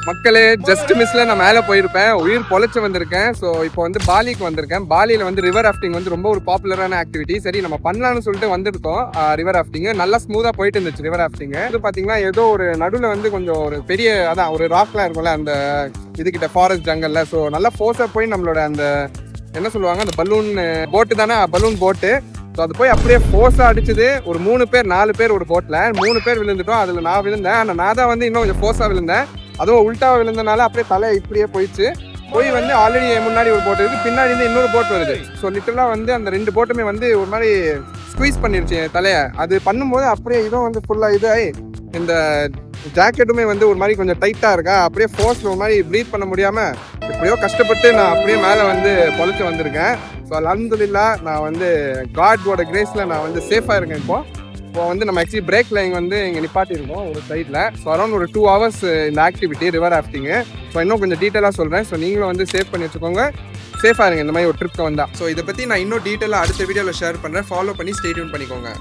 மக்களே ஜஸ்ட் மிஸ்ல நான் மேலே போயிருப்பேன், உயிர் பொழைச்சு வந்திருக்கேன். ஸோ இப்போ வந்து பாலிக்கு வந்திருக்கேன். பாலியில் வந்து ரிவர் ராஃப்டிங் வந்து ரொம்ப ஒரு பாப்புலரான ஆக்டிவிட்டி. சரி நம்ம பண்ணலாம்னு சொல்லிட்டு வந்திருக்கோம். ரிவர் ராஃப்டிங் நல்லா ஸ்மூத்தாக போயிட்டு இருந்துச்சு. ரிவர் ராஃப்டிங் இது பார்த்தீங்கன்னா ஏதோ ஒரு நடுவில் வந்து கொஞ்சம் ஒரு பெரிய அதான் ஒரு ராக்லாம் இருக்கும்ல அந்த இதுகிட்ட ஃபாரஸ்ட் ஜங்கல்ல. ஸோ நல்லா ஃபோர்ஸாக போய் நம்மளோட அந்த என்ன சொல்லுவாங்க அந்த பலூன் போட்டு தானே, பலூன் போட்டு. ஸோ அது போய் அப்படியே ஃபோர்ஸாக அடிச்சுது. ஒரு 3 பேர் 4 பேர் ஒரு போட்டில் 3 பேர் விழுந்துட்டோம். அதில் நான் விழுந்தேன். ஆனால் நான் தான் வந்து இன்னும் கொஞ்சம் ஃபோர்ஸாக விழுந்தேன். அதுவும் உல்ட்டாவை விழுந்தனால அப்படியே தலை இப்படியே போயிடுச்சு. போய் வந்து ஆல்ரெடி முன்னாடி ஒரு போட் இருக்குது, பின்னாடி இருந்து இன்னொரு போட் வருது. ஸோ லிட்டரலாக வந்து அந்த 2 போட்டுமே வந்து ஒரு மாதிரி ஸ்குவீஸ் பண்ணிருச்சு தலையை. அது பண்ணும்போது அப்படியே இதுவும் வந்து ஃபுல்லாக இதாகி இந்த ஜாக்கெட்டுமே வந்து ஒரு மாதிரி கொஞ்சம் டைட்டாக இருக்கா. அப்படியே ஃபோர்ஸில் ஒரு மாதிரி ப்ரீத் பண்ண முடியாமல் எப்படியோ கஷ்டப்பட்டு நான் அப்படியே மேலே வந்து பொழைச்சி வந்திருக்கேன். ஸோ அல்ஹம்துலில்லாஹ் நான் வந்து காடோட கிரேஸில் நான் வந்து சேஃபாக இருக்கேன். இப்போ வந்து நம்ம ஆக்சுவலி பிரேக் லைன் வந்து இங்கே நிப்பாட்டியிருக்கோம் ஒரு சைடில். ஸோ அரௌண்ட் ஒரு 2 hours இந்த ஆக்டிவிட்டி ரிவர் ராஃப்டிங்கு. ஸோ இன்னும் கொஞ்சம் டீட்டெயிலாக சொல்கிறேன். ஸோ நீங்களும் வந்து சேவ் பண்ணி வச்சுக்கோங்க, சேஃபாக இருங்க இந்த மாதிரி ஒரு ட்ரிப்க்கு வந்தால். ஸோ இதை பற்றி நான் இன்னும் டீட்டெயிலாக அடுத்த வீடியோவில் ஷேர் பண்ணுறேன். ஃபாலோ பண்ணி ஸ்டே டியூன் பண்ணிக்கோங்க.